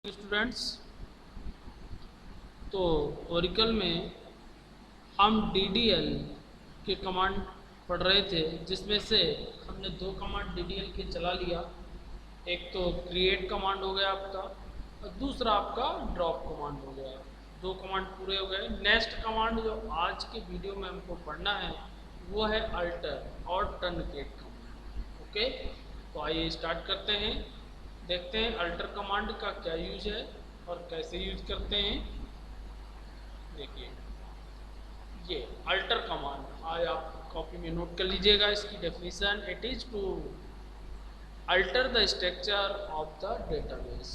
Students, तो Oracle में हम DDL के कमांड पढ़ रहे थे, जिसमें से हमने दो कमांड DDL के चला लिया। एक तो क्रिएट कमांड हो गया आपका और दूसरा आपका ड्रॉप कमांड हो गया। दो कमांड पूरे हो गए। नेक्स्ट कमांड जो आज के वीडियो में हमको पढ़ना है वो है अल्टर और टर्नकेट कमांड। ओके, तो आइए स्टार्ट करते हैं। देखते हैं अल्टर कमांड का क्या यूज है और कैसे यूज करते हैं। देखिए ये अल्टर कमांड आज आप कॉपी में नोट कर लीजिएगा। इसकी definition, it is to alter the structure of the database.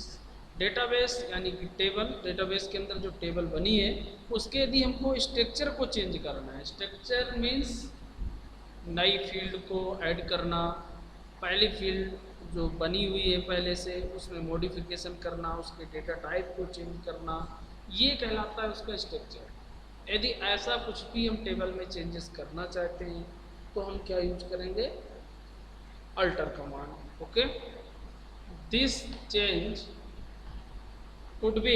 Database यानी कि टेबल, डेटाबेस के अंदर जो टेबल बनी है उसके यदि हमको स्ट्रक्चर को चेंज करना है। स्ट्रक्चर मीन्स नई फील्ड को ऐड करना, पहली फील्ड जो बनी हुई है पहले से उसमें मॉडिफिकेशन करना, उसके डेटा टाइप को चेंज करना, ये कहलाता है उसका स्ट्रक्चर। यदि ऐसा कुछ भी हम टेबल में चेंजेस करना चाहते हैं तो हम क्या यूज करेंगे, alter command. Okay, this change could be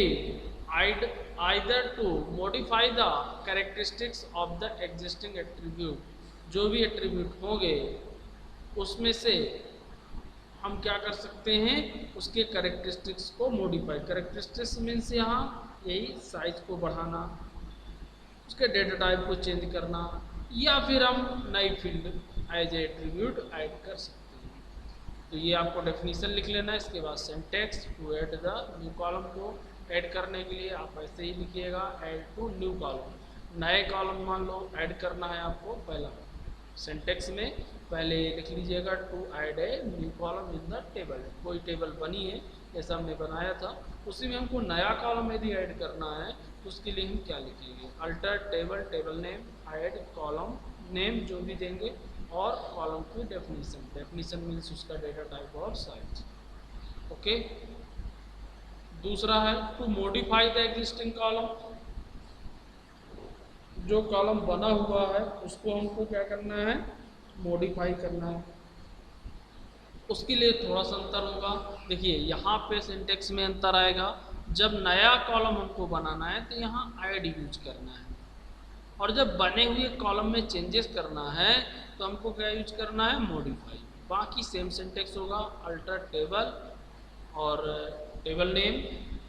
either to modify the characteristics of the existing attribute। जो भी एट्रीब्यूट होंगे उसमें से हम क्या कर सकते हैं, उसके कैरेक्टरिस्टिक्स को मॉडिफाई। कैरेक्टरिस्टिक्स मीन्स यहाँ यही साइज को बढ़ाना, उसके डेटा टाइप को चेंज करना, या फिर हम नई field as a attribute add कर सकते हैं। तो ये आपको डेफिनेशन लिख लेना है। इसके बाद syntax, to add the new column को ऐड करने के लिए आप ऐसे ही लिखिएगा, ऐड टू न्यू कॉलम। नए कॉलम मान लो ऐड करना है आपको, पहला सिंटैक्स में पहले लिख लीजिएगा to add a new column in the table. कोई टेबल बनी है जैसा हमने बनाया था, उसी में हमको नया कॉलम यदि ऐड करना है तो उसके लिए हम क्या लिखेंगे, alter table, table name, add column name जो भी देंगे, और कॉलम की डेफिनेशन। डेफिनेशन मीन्स उसका डेटा टाइप और साइज। ओके, दूसरा है to modify the existing column. जो कॉलम बना हुआ है उसको हमको क्या करना है, मॉडिफाई करना है। उसके लिए थोड़ा सा अंतर होगा। देखिए यहाँ पे सिंटेक्स में अंतर आएगा। जब नया कॉलम हमको बनाना है तो यहाँ ऐड यूज करना है, और जब बने हुए कॉलम में चेंजेस करना है तो हमको क्या यूज करना है, मॉडिफाई। बाकी सेम सिंटेक्स होगा, अल्टर टेबल और टेबल नेम।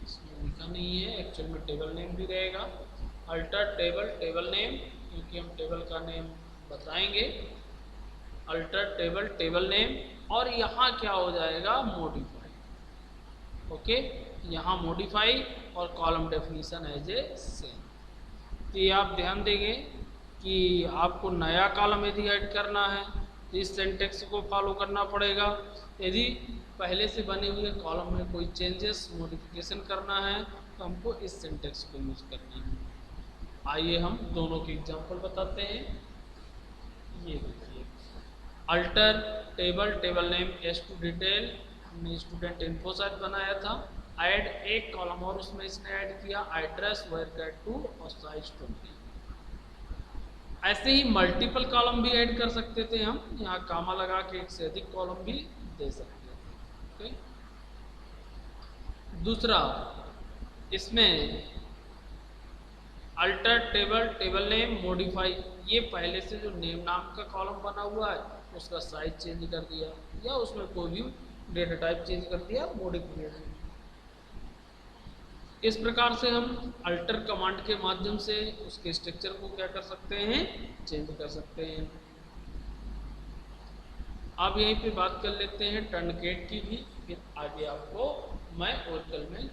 इसमें लिखा नहीं है, एक्चुअल में टेबल नेम भी रहेगा, अल्टर टेबल, टेबल नेम, क्योंकि हम टेबल का नेम बताएंगे। अल्टर टेबल, टेबल नेम, और यहाँ क्या हो जाएगा, मॉडिफाई। ओके, यहाँ मॉडिफाई और column definition as a same. तो ये आप ध्यान देंगे कि आपको नया कॉलम यदि ऐड करना है तो इस सिंटेक्स को फॉलो करना पड़ेगा। यदि पहले से बने हुए कॉलम में कोई चेंजेस, मॉडिफिकेशन करना है तो हमको इस सिंटेक्स को यूज करना है। आइए हम दोनों के एग्जांपल बताते हैं। ये देखिए, alter table, table name as to detail, हमने स्टूडेंट इन्फो साइट बनाया था। ऐड एक कॉलम और उसमें इसने ऐड किया, एड्रेस, वेयर कैट 2 और साइज 20। ऐसे ही मल्टीपल कॉलम भी ऐड कर सकते थे हम, यहाँ कामा लगा के एक से अधिक कॉलम भी दे सकते थे। okay? दूसरा, इसमें alter table, table name, modify, ये पहले से जो नेम नाम का कॉलम बना हुआ है उसका साइज चेंज कर दिया, या उसमें कोई भी डेटा टाइप चेंज कर दिया, मॉडिफिकेशन। इस प्रकार से हम अल्टर कमांड के माध्यम से उसके स्ट्रक्चर को क्या कर सकते हैं, चेंज कर सकते हैं। अब यहीं पे बात कर लेते हैं टर्नकेट की भी, फिर आगे आपको मैं ओरेकल में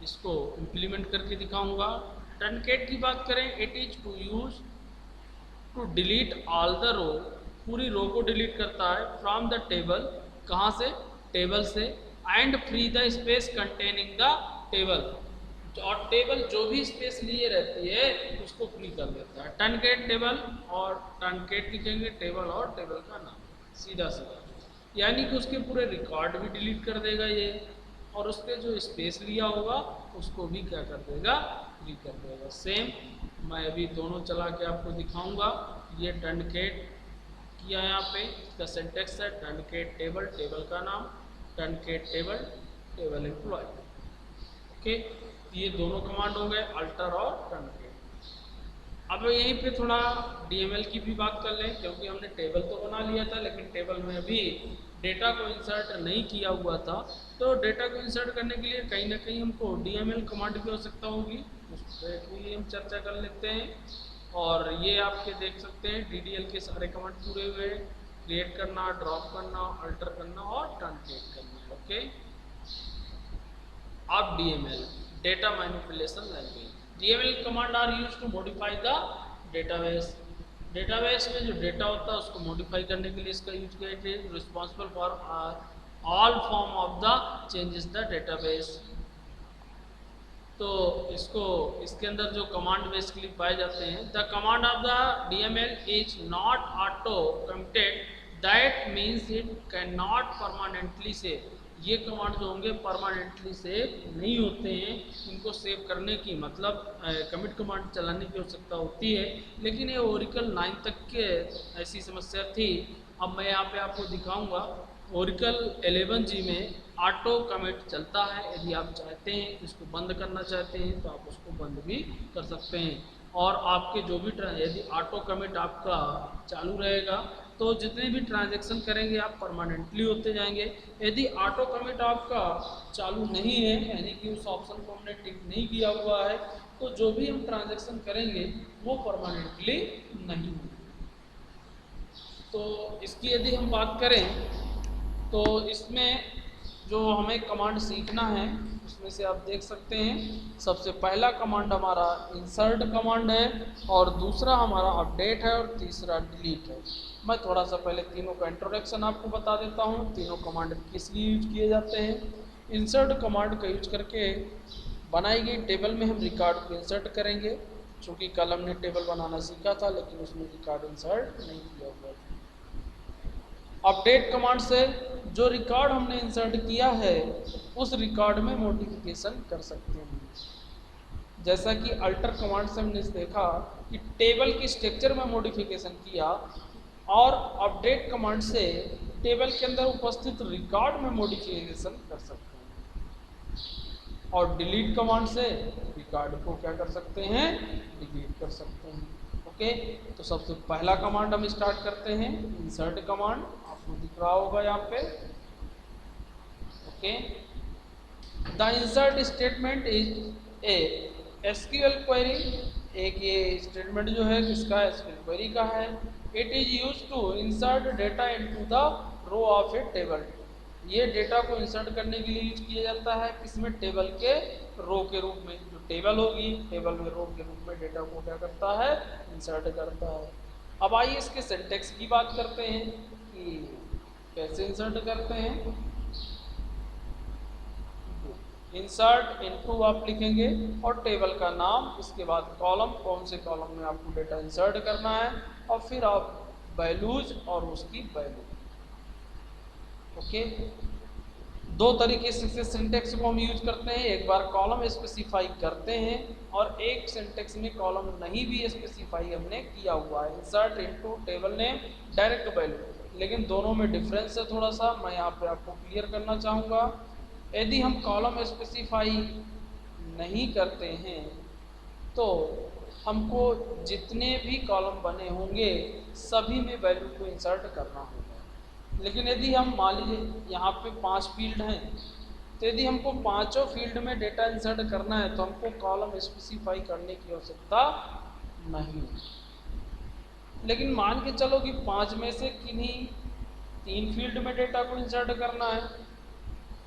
इसको इम्प्लीमेंट करके दिखाऊंगा। टर्नकेट की बात करें, it is to use to delete all the row, पूरी रो को डिलीट करता है, फ्रॉम द टेबल, कहाँ से, टेबल से, and free the space containing the table, और टेबल जो भी स्पेस लिए रहती है उसको फ्री कर देता है। टर्नकेट टेबल, और टर्नकेट लिखेंगे टेबल और टेबल का नाम, सीधा सीधा, यानी कि उसके पूरे रिकॉर्ड भी डिलीट कर देगा ये, और उसके जो स्पेस लिया होगा उसको भी क्या कर देगा, फ्री कर देगा। सेम मैं अभी दोनों चला के आपको दिखाऊंगा। ये टर्नकेट किया यहाँ पे, इसका सिंटेक्स है टर्नकेट टेबल, टेबल का नाम, टर्नकेट टेबल, टेबल एम्प्लॉय। ओके, ये दोनों कमांड हो गए, अल्टर और ट्रंकेट। अब यहीं पे थोड़ा डीएमएल की भी बात कर लें, क्योंकि हमने टेबल तो बना लिया था लेकिन टेबल में अभी डेटा को इंसर्ट नहीं किया हुआ था। तो डेटा को इंसर्ट करने के लिए कहीं ना कहीं हमको डीएमएल कमांड की आवश्यकता होगी, उसके लिए हम चर्चा कर लेते हैं। और ये आपके देख सकते हैं डीडीएल के सारे कमांड पूरे हुए हैं, क्रिएट करना, ड्रॉप करना, अल्टर करना और ट्रांसलेट करना। ओके, अब DML, data manipulation language. DML command are used to modify the database. Database में जो डेटा होता है उसको मॉडिफाई करने के लिए इसका यूज किया जाता है। Responsible for all form of the changes the database. तो इसको, इसके अंदर जो कमांड बेसिकली पाए जाते हैं, the command of the DML is not auto committed, that means it can not permanently save. ये कमांड जो होंगे परमानेंटली सेव नहीं होते हैं, इनको सेव करने की मतलब कमिट कमांड चलाने की आवश्यकता होती है, लेकिन ये ओरेकल 9 तक के ऐसी समस्या थी। अब मैं यहाँ पे आपको दिखाऊंगा। ओरेकल 11G में ऑटो कमिट चलता है, यदि आप चाहते हैं इसको बंद करना चाहते हैं तो आप उसको बंद भी कर सकते हैं। और आपके जो भी यदि ऑटो कमिट आपका चालू रहेगा तो जितने भी ट्रांजैक्शन करेंगे आप परमानेंटली होते जाएंगे। यदि ऑटो कमिट आपका चालू नहीं है, यानी कि उस ऑप्शन को हमने टिक नहीं किया हुआ है, तो जो भी हम ट्रांजैक्शन करेंगे वो परमानेंटली नहीं होगा। तो इसकी यदि हम बात करें तो इसमें जो हमें कमांड सीखना है उसमें से आप देख सकते हैं, सबसे पहला कमांड हमारा इंसर्ट कमांड है, और दूसरा हमारा अपडेट है, और तीसरा डिलीट है। मैं थोड़ा सा पहले तीनों का इंट्रोडक्शन आपको बता देता हूँ, तीनों कमांड किस लिए यूज किए जाते हैं। इंसर्ट कमांड का यूज करके बनाई गई टेबल में हम रिकॉर्ड को इंसर्ट करेंगे। चूँकि कल हमने टेबल बनाना सीखा था लेकिन उसमें रिकॉर्ड इंसर्ट नहीं किया हुआ था। अपडेट कमांड से जो रिकॉर्ड हमने इंसर्ट किया है उस रिकॉर्ड में मॉडिफिकेशन कर सकते हैं। जैसा कि अल्टर कमांड से हमने देखा कि टेबल की स्ट्रक्चर में मॉडिफिकेशन किया, और अपडेट कमांड से टेबल के अंदर उपस्थित रिकॉर्ड में मॉडिफिकेशन कर सकते हैं। और डिलीट कमांड से रिकॉर्ड को क्या कर सकते हैं, डिलीट कर सकते हैं। ओके, तो सबसे पहला कमांड हम स्टार्ट करते हैं, इंसर्ट कमांड, आपको दिख रहा होगा यहाँ पे। Okay, the insert statement is a SQL query. एक ये स्टेटमेंट जो है किसका, एसक्यूएल क्वेरी का है। It is use to insert data into the row of a table. ये डेटा को इंसर्ट करने के लिए यूज किया जाता है, किसमें, टेबल के रो के रूप में। जो टेबल होगी, टेबल में रो के रूप में डेटा को क्या करता है, इंसर्ट करता है। अब आइए इसके सिंटैक्स की बात करते हैं कि कैसे इंसर्ट करते हैं। इंसर्ट इनटू आप लिखेंगे और टेबल का नाम, इसके बाद कॉलम, कौन से कॉलम में आपको डेटा इंसर्ट करना है, और फिर आप वैल्यूज और उसकी वैल्यू। ओके, दो तरीके से सिंटेक्स को हम यूज करते हैं। एक बार कॉलम स्पेसिफाई करते हैं और एक सिंटेक्स में कॉलम नहीं भी स्पेसिफाई हमने किया हुआ है, insert into table name direct value. लेकिन दोनों में डिफरेंस है थोड़ा सा, मैं यहाँ पे आपको क्लियर करना चाहूँगा। यदि हम कॉलम स्पेसिफाई नहीं करते हैं तो हमको जितने भी कॉलम बने होंगे सभी में वैल्यू को इंसर्ट करना होगा। लेकिन यदि हम मान लीजिए यहाँ पे 5 फील्ड हैं, तो यदि हमको पांचों फील्ड में डेटा इंसर्ट करना है तो हमको कॉलम स्पेसिफाई करने की आवश्यकता नहीं। लेकिन मान के चलो कि 5 में से किन्हीं 3 फील्ड में डेटा को इंसर्ट करना है,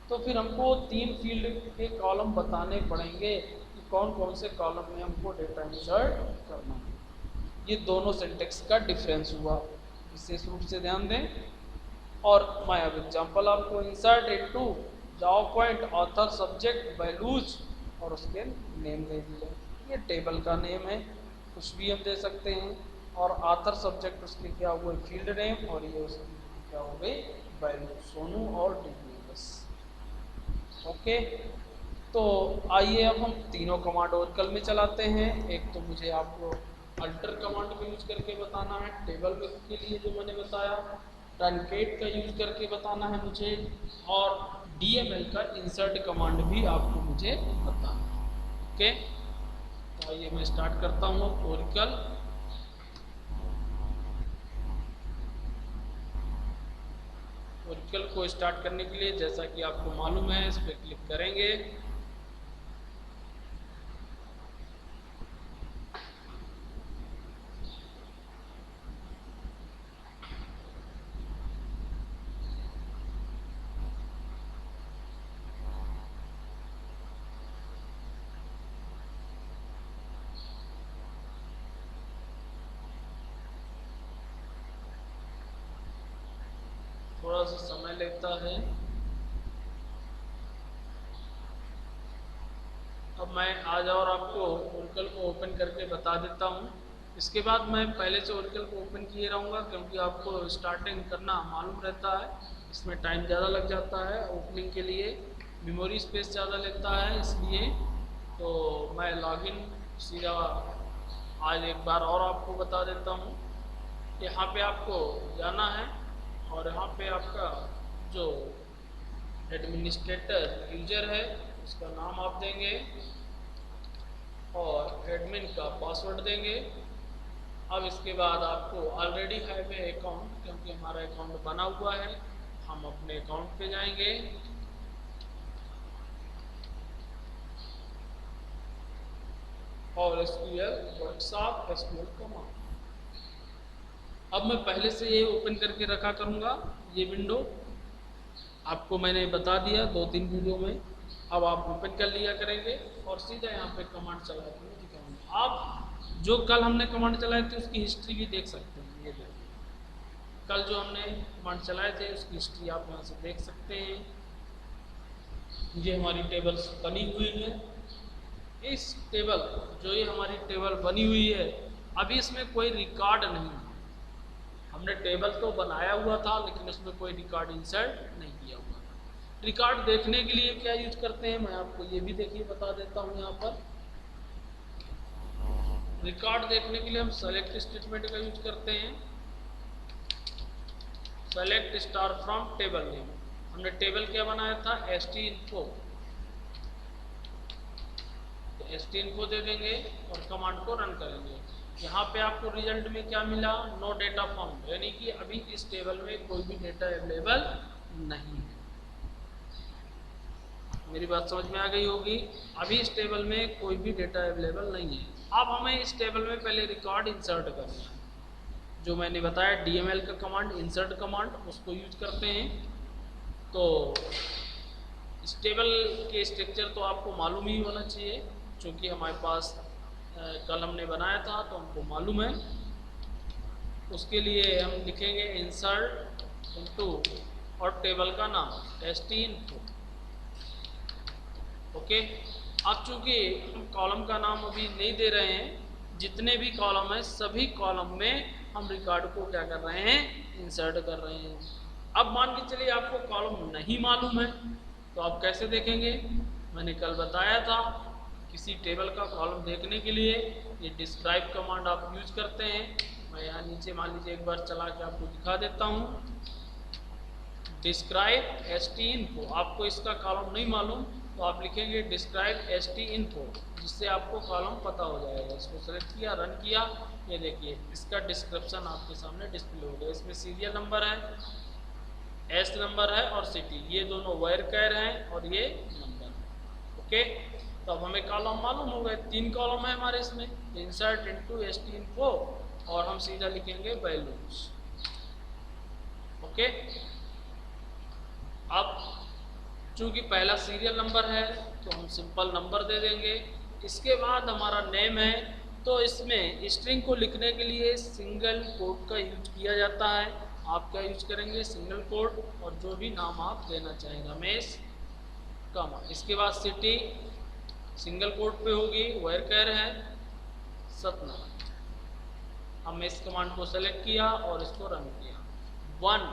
तो फिर हमको 3 फील्ड के कॉलम बताने पड़ेंगे कि कौन कौन से कॉलम में हमको डेटा इंसर्ट करना है। ये दोनों सिंटेक्स का डिफरेंस हुआ, विशेष रूप से ध्यान दें। और मैं अब एग्जांपल आपको, insert into job point author subject values और उसके नेम दे दिए। ये टेबल का नेम है, कुछ भी हम दे सकते हैं, और ऑथर सब्जेक्ट उसके क्या हुए, फील्ड नेम, और ये उसकी क्या हो गई, वैल्यू, सोनू और डिग्री बस। ओके, तो आइए अब हम तीनों कमांड ओरेकल में चलाते हैं। एक तो मुझे आपको अल्टर कमांड को यूज करके बताना है टेबल में के लिए जो मैंने बताया, ट्रंकेट का यूज करके बताना है मुझे, और DML का इंसर्ट कमांड भी आपको मुझे बताना है। ओके, तो आइए मैं स्टार्ट करता हूँ ओरेकल। ओरेकल को स्टार्ट करने के लिए जैसा कि आपको मालूम है इस पर क्लिक करेंगे। थोड़ा सा समय लेता है। अब मैं आज और आपको ओरेकल को ओपन करके बता देता हूँ। इसके बाद मैं पहले से ओरेकल को ओपन किए रहूँगा, क्योंकि आपको स्टार्टिंग करना मालूम रहता है, इसमें टाइम ज़्यादा लग जाता है ओपनिंग के लिए, मेमोरी स्पेस ज़्यादा लेता है, इसलिए तो मैं लॉगिन सीधा आज एक बार और आपको बता देता हूँ। यहाँ पे आपको जाना है और यहाँ पे आपका जो एडमिनिस्ट्रेटर यूजर है उसका नाम आप देंगे और एडमिन का पासवर्ड देंगे। अब इसके बाद आपको ऑलरेडी हैव ए अकाउंट, क्योंकि हमारा अकाउंट बना हुआ है, हम अपने अकाउंट पे जाएंगे। और SQL वर्कशॉप SQL कमांड, अब मैं पहले से ये ओपन करके रखा करूँगा। ये विंडो आपको मैंने बता दिया 2-3 वीडियो में, अब आप ओपन कर लिया करेंगे और सीधा यहाँ पे कमांड चला के दिखाऊंगा। आप जो कल हमने कमांड चलाए थे उसकी हिस्ट्री भी देख सकते हैं। ये देखिए, कल जो हमने कमांड चलाए थे उसकी हिस्ट्री आप यहाँ से देख सकते हैं। ये हमारी टेबल्स बनी हुई है। इस टेबल जो ये हमारी टेबल बनी हुई है, अभी इसमें कोई रिकॉर्ड नहीं है। हमने टेबल तो बनाया हुआ था लेकिन उसमें कोई रिकॉर्ड इंसर्ट नहीं किया हुआ था। रिकॉर्ड देखने के लिए क्या यूज करते हैं, मैं आपको ये भी देखिए बता देता हूँ। यहाँ पर रिकॉर्ड देखने के लिए हम सेलेक्ट स्टेटमेंट का यूज करते हैं। Select star from table name, हमने टेबल क्या बनाया था, STINFO, STINFO दे देंगे और कमांड को रन करेंगे। यहाँ पे आपको रिजल्ट में क्या मिला, नो डेटा फाउंड, यानी कि अभी इस टेबल में कोई भी डेटा अवेलेबल नहीं है। मेरी बात समझ में आ गई होगी। अभी इस टेबल में कोई भी डेटा अवेलेबल नहीं है। अब हमें इस टेबल में पहले रिकॉर्ड इंसर्ट करना है। जो मैंने बताया DML का कमांड, इंसर्ट कमांड, उसको यूज करते हैं। तो इस टेबल के स्ट्रक्चर तो आपको मालूम ही होना चाहिए, क्योंकि हमारे पास कल हमने बनाया था तो हमको मालूम है। उसके लिए हम लिखेंगे इंसर्ट इनटू और टेबल का नाम STINFO। ओके, अब चूंकि हम कॉलम का नाम अभी नहीं दे रहे हैं, जितने भी कॉलम हैं सभी कॉलम में हम रिकॉर्ड को क्या कर रहे हैं, इंसर्ट कर रहे हैं। अब मान के चलिए आपको कॉलम नहीं मालूम है तो आप कैसे देखेंगे, मैंने कल बताया था किसी टेबल का कॉलम देखने के लिए ये डिस्क्राइब कमांड आप यूज करते हैं। मैं यहाँ नीचे मान लीजिए एक बार चला के आपको दिखा देता हूँ। डिस्क्राइब STINFO, आपको इसका कॉलम नहीं मालूम तो आप लिखेंगे डिस्क्राइब STINFO, जिससे आपको कॉलम पता हो जाएगा। इसको सेलेक्ट किया, रन किया, ये देखिए इसका डिस्क्रिप्शन आपके सामने डिस्प्ले हो गया। इसमें सीरियल नंबर है, S नंबर है और सिटी, ये दोनों वायर कैर हैं और ये नंबर। ओके, तो अब हमें कॉलम मालूम हो गए, 3 कॉलम है हमारे इसमें, इंसर्ट इनटू STINFO और हम सीधा लिखेंगे वैल्यूज। ओके, अब चूंकि पहला सीरियल नंबर है तो हम सिंपल नंबर दे देंगे। इसके बाद हमारा नेम है, तो इसमें स्ट्रिंग को लिखने के लिए सिंगल कोट का यूज किया जाता है। आप क्या यूज करेंगे, सिंगल कोट, और जो भी नाम आप देना चाहें, रमेश कमा। इसके बाद सिटी सिंगल कोट पे होगी, वायर कैर है सतना। हमने इस कमांड को सेलेक्ट किया और इसको रन किया। 1,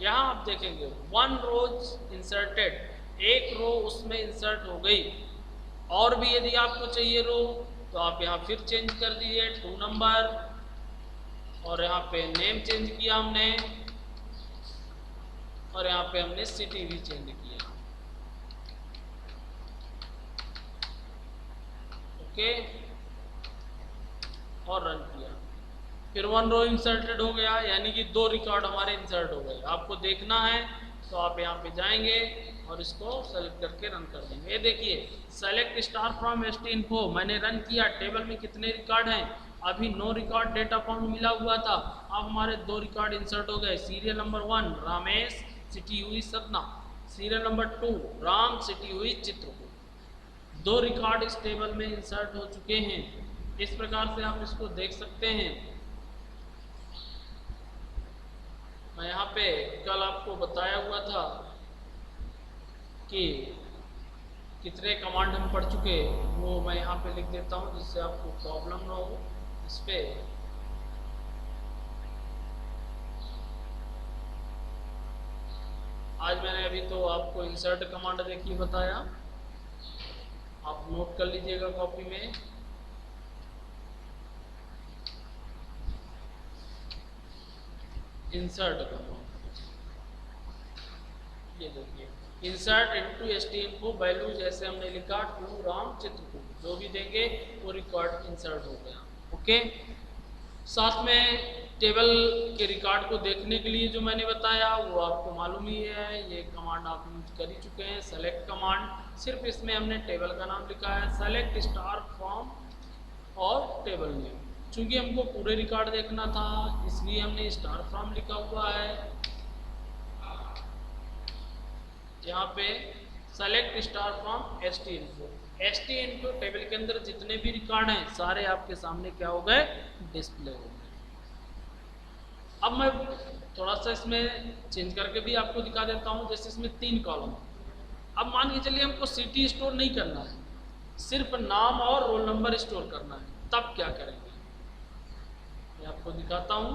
यहाँ आप देखेंगे 1 रोज इंसर्टेड, एक रो उसमें इंसर्ट हो गई। और भी यदि आपको चाहिए रो तो आप यहाँ फिर चेंज कर दीजिए 2 नंबर, और यहाँ पे नेम चेंज किया हमने, और यहाँ पे हमने सिटी भी चेंज किया। ओके, और रन किया, फिर 1 रो इंसर्टेड हो गया, यानी कि 2 रिकॉर्ड हमारे इंसर्ट हो गए। आपको देखना है तो आप यहाँ पे जाएंगे और इसको सेलेक्ट करके रन कर देंगे। ये देखिए select star from ST info, मैंने रन किया, टेबल में कितने रिकॉर्ड हैं, अभी 9 रिकॉर्ड डेटा फॉर्म मिला हुआ था, अब हमारे 2 रिकॉर्ड इंसर्ट हो गए। सीरियल नंबर 1 रामेश, सिटी हुई Satna, serial number 2 Ram, city हुई चित्रकूट। 2 रिकॉर्ड इस टेबल में इंसर्ट हो चुके हैं। इस प्रकार से आप इसको देख सकते हैं। मैं यहाँ पे कल आपको बताया हुआ था कि कितने कमांड हम पढ़ चुके, वो मैं यहाँ पे लिख देता हूँ जिससे आपको प्रॉब्लम ना हो। इस पे आज मैंने अभी तो आपको इंसर्ट कमांड देखिए बताया, आप नोट कर लीजिएगा कॉपी में। इंसर्ट कमांड, ये देखिए insert into ST info value, जैसे हमने लिखा टू राम चित्रकूट, जो भी देंगे वो रिकॉर्ड इंसर्ट हो गया। ओके, साथ में टेबल के रिकॉर्ड को देखने के लिए जो मैंने बताया वो आपको मालूम ही है, ये कमांड आप यूज कर ही चुके हैं, सेलेक्ट कमांड। सिर्फ इसमें हमने टेबल का नाम लिखा है, सेलेक्ट स्टार फ्रॉम और टेबल नेम। चूंकि हमको पूरे रिकॉर्ड देखना था इसलिए हमने स्टार फ्रॉम लिखा हुआ है। यहाँ पे select star from ST info, ST info table के अंदर जितने भी रिकॉर्ड हैं सारे आपके सामने क्या हो गए, डिस्प्ले हो गए। अब मैं थोड़ा सा इसमें चेंज करके भी आपको दिखा देता हूँ। जैसे इसमें 3 कॉलम, अब मान के चलिए हमको सिटी स्टोर नहीं करना है, सिर्फ नाम और रोल नंबर स्टोर करना है, तब क्या करेंगे मैं आपको दिखाता हूँ।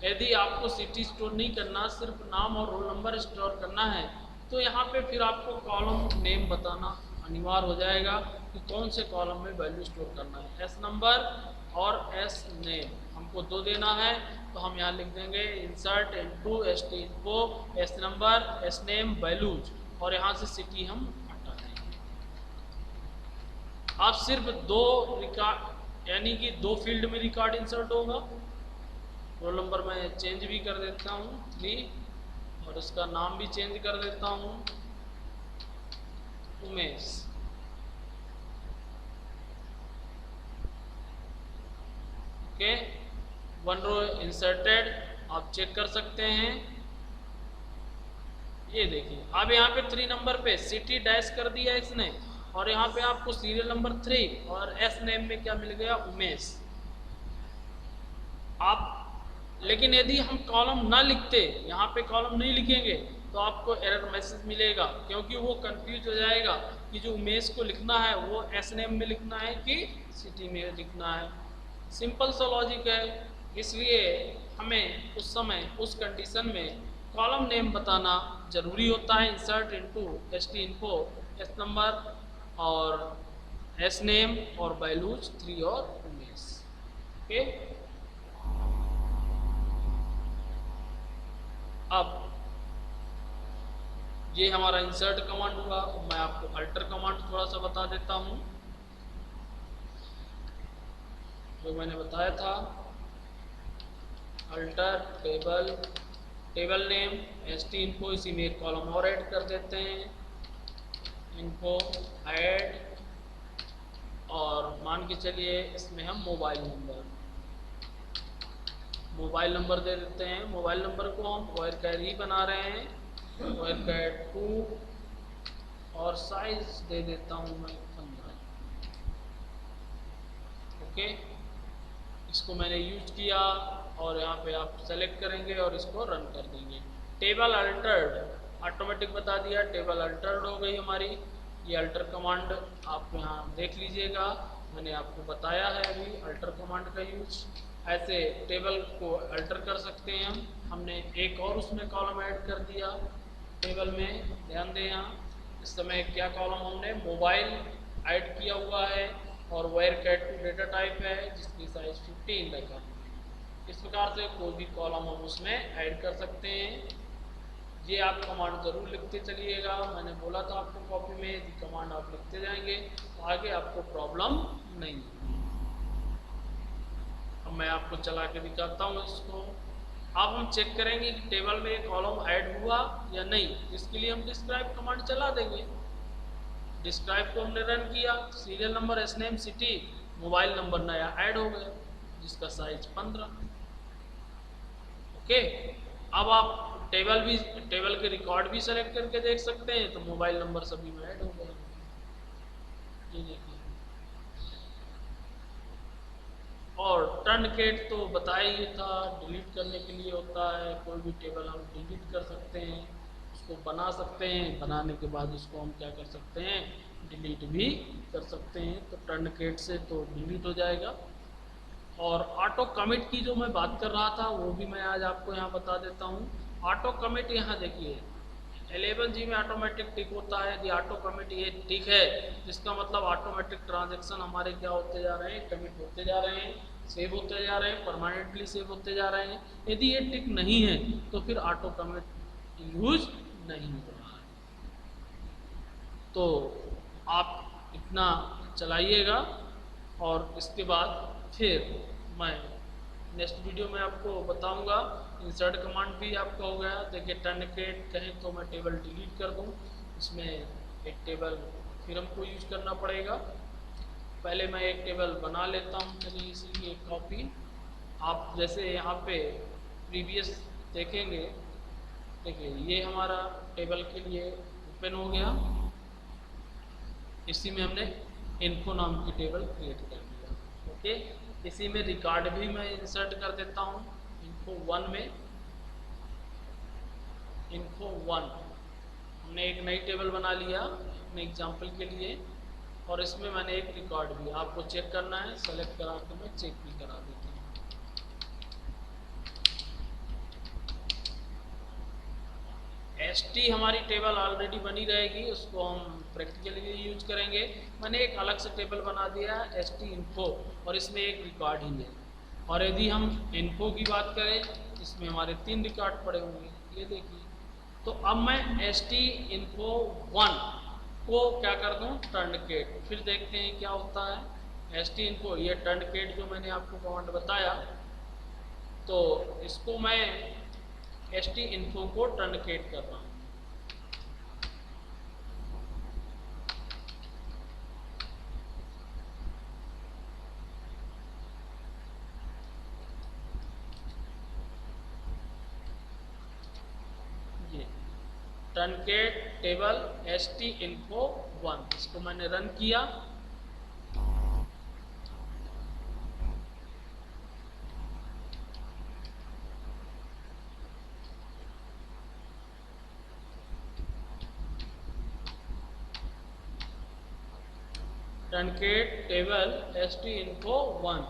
यदि आपको सिटी स्टोर नहीं करना, सिर्फ नाम और रोल नंबर स्टोर करना है, तो यहाँ पे फिर आपको कॉलम नेम बताना अनिवार्य हो जाएगा कि कौन से कॉलम में वैल्यू स्टोर करना है। एस नंबर और एस नेम हमको 2 देना है, तो हम यहाँ लिख देंगे insert into ST info S number S name values, और यहाँ से सिटी हम हटा देंगे। आप सिर्फ 2 रिकॉर्ड यानी कि 2 फील्ड में रिकॉर्ड इंसर्ट होगा। रोल नंबर मैं चेंज भी कर देता हूँ 3, और इसका नाम भी चेंज कर देता हूँ उमेश। ओके, 1 रो इंसर्टेड, आप चेक कर सकते हैं। ये देखिए अब यहाँ पे 3 नंबर पे सिटी डैश कर दिया इसने, और यहाँ पे आपको सीरियल नंबर 3 और एस नेम में क्या मिल गया, उमेश। आप लेकिन यदि हम कॉलम ना लिखते, यहाँ पे कॉलम नहीं लिखेंगे, तो आपको एरर मैसेज मिलेगा, क्योंकि वो कंफ्यूज हो जाएगा कि जो उमेश को लिखना है वो एस नेम में लिखना है कि सिटी में लिखना है। सिंपल सा लॉजिक है, इसलिए हमें उस समय उस कंडीशन में कॉलम नेम बताना जरूरी होता है। Insert into ST info S number और एस नेम और वैल्यूज 3 और उमेश। ओके, अब ये हमारा इंसर्ट कमांड हुआ। मैं आपको अल्टर कमांड थोड़ा सा बता देता हूँ, जो मैंने बताया था। Alter table name ST info, इसी में एक कॉलम और ऐड कर देते हैं, इन्फो ऐड, और मान के चलिए इसमें हम मोबाइल नंबर दे देते हैं। मोबाइल नंबर को हम वायर कैर ही बना रहे हैं, वायर कैर 2, और साइज दे देता हूँ मैं 15। ओके, इसको मैंने यूज किया और यहाँ पे आप सेलेक्ट करेंगे और इसको रन कर देंगे। टेबल अल्टर्ड ऑटोमेटिक बता दिया, टेबल अल्टर्ड हो गई हमारी। ये अल्टर कमांड आप यहाँ देख लीजिएगा, मैंने आपको बताया है अभी अल्टर कमांड का यूज। ऐसे टेबल को अल्टर कर सकते हैं हम। हमने एक और उसमें कॉलम ऐड कर दिया टेबल में, ध्यान दें यहाँ इस समय क्या कॉलम हमने मोबाइल ऐड किया हुआ है, और वायर कैट टू डेटा टाइप है जिसकी साइज 15 रखा। इस प्रकार से कोई भी कॉलम हम उसमें ऐड कर सकते हैं। ये आप कमांड ज़रूर लिखते चलिएगा, मैंने बोला था आपको कॉपी में, यदि कमांड आप लिखते जाएंगे तो आगे आपको प्रॉब्लम नहीं। अब मैं आपको चला के दिखाता हूँ इसको। अब हम चेक करेंगे कि टेबल में एक कॉलम ऐड हुआ या नहीं। इसके लिए हम डिस्क्राइब कमांड चला देंगे। डिस्क्राइब को हमने रन किया, serial number, sname, city, mobile number नया ऐड हो गया जिसका साइज 15। ओके, अब आप टेबल के रिकॉर्ड भी सेलेक्ट करके देख सकते हैं, तो मोबाइल नंबर सभी में ऐड हो गए। ये देखिए। और टर्नकेट तो बताया ही था, डिलीट करने के लिए होता है। कोई भी टेबल हम डिलीट कर सकते हैं, उसको बना सकते हैं, बनाने के बाद उसको हम क्या कर सकते हैं, डिलीट भी कर सकते हैं। तो टर्नकेट से तो डिलीट हो जाएगा। और ऑटो कमिट की जो मैं बात कर रहा था वो भी मैं आज आपको यहाँ बता देता हूँ। ऑटो कमिट यहाँ देखिए 11G में ऑटोमेटिक टिक होता है। यदि ऑटो कमिट ये टिक है, जिसका मतलब ऑटोमेटिक ट्रांजैक्शन हमारे क्या होते जा रहे हैं, कमिट होते जा रहे हैं, सेव होते जा रहे हैं, परमानेंटली सेव होते जा रहे हैं। यदि ये टिक नहीं है तो फिर ऑटो कमिट यूज नहीं हो रहा है। तो आप इतना चलाइएगा और इसके बाद फिर मैं नेक्स्ट वीडियो में आपको बताऊंगा। इंसर्ट कमांड भी आपका हो गया। देखिए टर्नकेट कहें तो मैं टेबल डिलीट कर दूं, इसमें एक टेबल फिर हमको यूज करना पड़ेगा। पहले मैं एक टेबल बना लेता हूं, चलिए इसी एक कॉपी। आप जैसे यहाँ पे प्रीवियस देखेंगे, देखिए ये हमारा टेबल के लिए ओपन हो गया। इसी में हमने इन्फो नाम की टेबल क्रिएट कर दिया। ओके, इसी में रिकॉर्ड भी मैं इंसर्ट कर देता हूँ। इन्फो 1 में, इन्फो 1 हमने एक नई टेबल बना लिया अपने एग्जाम्पल के लिए। और इसमें मैंने एक रिकॉर्ड भी आपको चेक करना है, सेलेक्ट करा के मैं चेक भी करा देता हूँ। एसटी हमारी टेबल ऑलरेडी बनी रहेगी, उसको हम प्रैक्टिकली यूज करेंगे। मैंने एक अलग से टेबल बना दिया है एसटी इन्फो, और इसमें एक रिकॉर्ड ही है। और यदि हम इन्फो की बात करें, इसमें हमारे 3 रिकॉर्ड पड़े होंगे, ये देखिए। तो अब मैं एसटी इन्फो 1 को क्या कर दूं, टर्नकेट। फिर देखते हैं क्या होता है। एसटी इन्फो, ये टर्नकेट जो मैंने आपको कमांड बताया, तो इसको मैं एसटी इन्फो को टर्नकेट कर रहा हूँ। ये टर्नकेट टेबल एसटी इन्फो 1, इसको मैंने रन किया। टर्नकेट टेबल एसटी इन्फो 1,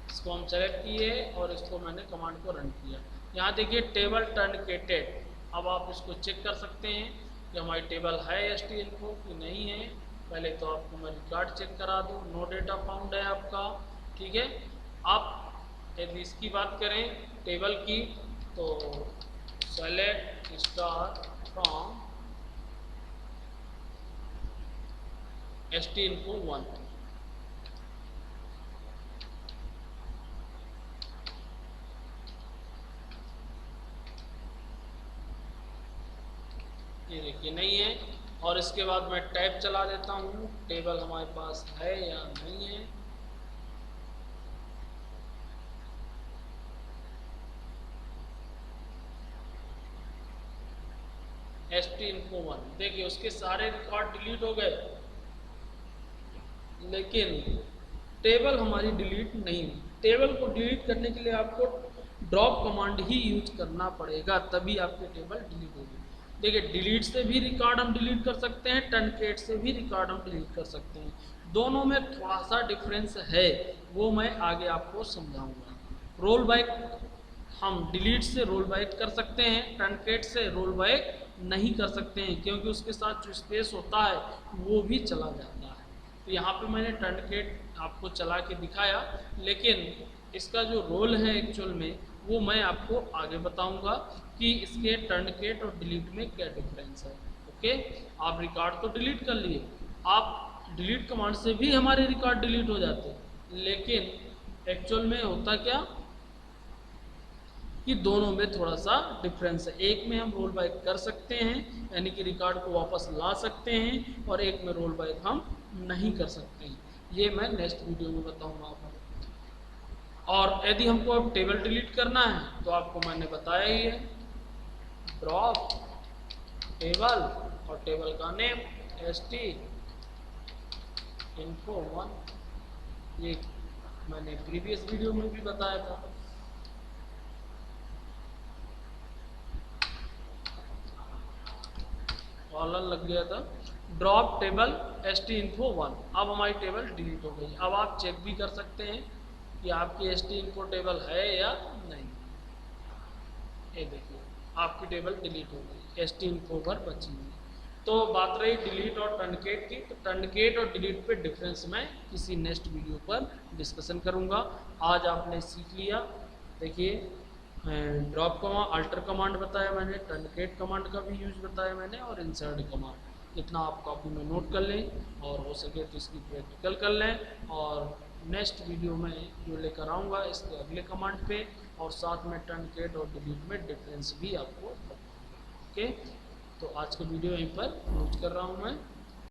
इसको हम सेलेक्ट किए और इसको मैंने कमांड को रन किया। यहाँ देखिए टेबल टर्नकेटेड। अब आप इसको चेक कर सकते हैं कि हमारी टेबल है एसटी इन्फो कि नहीं है। पहले तो आपको मैं रिकॉर्ड चेक करा दूँ। नो डेटा फाउंड है आपका, ठीक है। आप यदि इसकी बात करें टेबल की, तो select star from ST info 1, ये देखिए नहीं है। और इसके बाद मैं टैब चला देता हूँ, टेबल हमारे पास है या नहीं है। एसटी इन्फो 1, देखिए उसके सारे रिकॉर्ड डिलीट हो गए, लेकिन टेबल हमारी डिलीट नहीं हुई। टेबल को डिलीट करने के लिए आपको ड्रॉप कमांड ही यूज करना पड़ेगा, तभी आपकी टेबल डिलीट होगी। देखिए डिलीट से भी रिकॉर्ड हम डिलीट कर सकते हैं, टर्नकेट से भी रिकॉर्ड हम डिलीट कर सकते हैं। दोनों में थोड़ा सा डिफरेंस है, वो मैं आगे आपको समझाऊंगा। रोल बैक हम डिलीट से रोल बैक कर सकते हैं, टर्नकेट से रोल बैक नहीं कर सकते हैं, क्योंकि उसके साथ जो स्पेस होता है वो भी चला जाता है। तो यहाँ पे मैंने टर्नकेट आपको चला के दिखाया, लेकिन इसका जो रोल है एक्चुअल में वो मैं आपको आगे बताऊंगा कि इसके टर्नकेट और डिलीट में क्या डिफरेंस है। ओके, आप रिकॉर्ड तो डिलीट कर लिए, आप डिलीट कमांड से भी हमारे रिकॉर्ड डिलीट हो जाते हैं, लेकिन एक्चुअल में होता क्या कि दोनों में थोड़ा सा डिफरेंस है। एक में हम रोल बैक कर सकते हैं, यानी कि रिकॉर्ड को वापस ला सकते हैं, और एक में रोल बैक हम नहीं कर सकते हैं। ये मैं नेक्स्ट वीडियो में बताऊंगा आपको। और यदि हमको अब टेबल डिलीट करना है तो आपको मैंने बताया ही है, ड्रॉप टेबल और टेबल का नेम STINFO1, ये मैंने प्रीवियस वीडियो में भी बताया था। कॉलर लग गया था, ड्रॉप टेबल STINFO1। अब हमारी टेबल डिलीट हो गई। अब आप चेक भी कर सकते हैं कि आपकी STINFO टेबल है या नहीं। ये देखिए आपकी टेबल डिलीट हो गई, STINFO पर बची हुई। तो बात रही डिलीट और टर्नकेट की, तो टर्नकेट और डिलीट पे डिफरेंस मैं किसी नेक्स्ट वीडियो पर डिस्कशन करूंगा। आज आपने सीख लिया, देखिए ड्रॉप कमांड, अल्टर कमांड बताया मैंने, टर्नकेट कमांड का भी यूज बताया मैंने, और इंसर्ट कमांड। इतना आप कॉपी में नोट कर लें और हो सके तो इसकी प्रैक्टिकल कर लें। और नेक्स्ट वीडियो में जो लेकर आऊँगा इसके अगले कमांड पे, और साथ में टर्नकेट और डिलीट में डिफरेंस भी आपको बताऊँगा। ओके, तो आज का वीडियो यहीं पर क्लोज कर रहा हूँ मैं।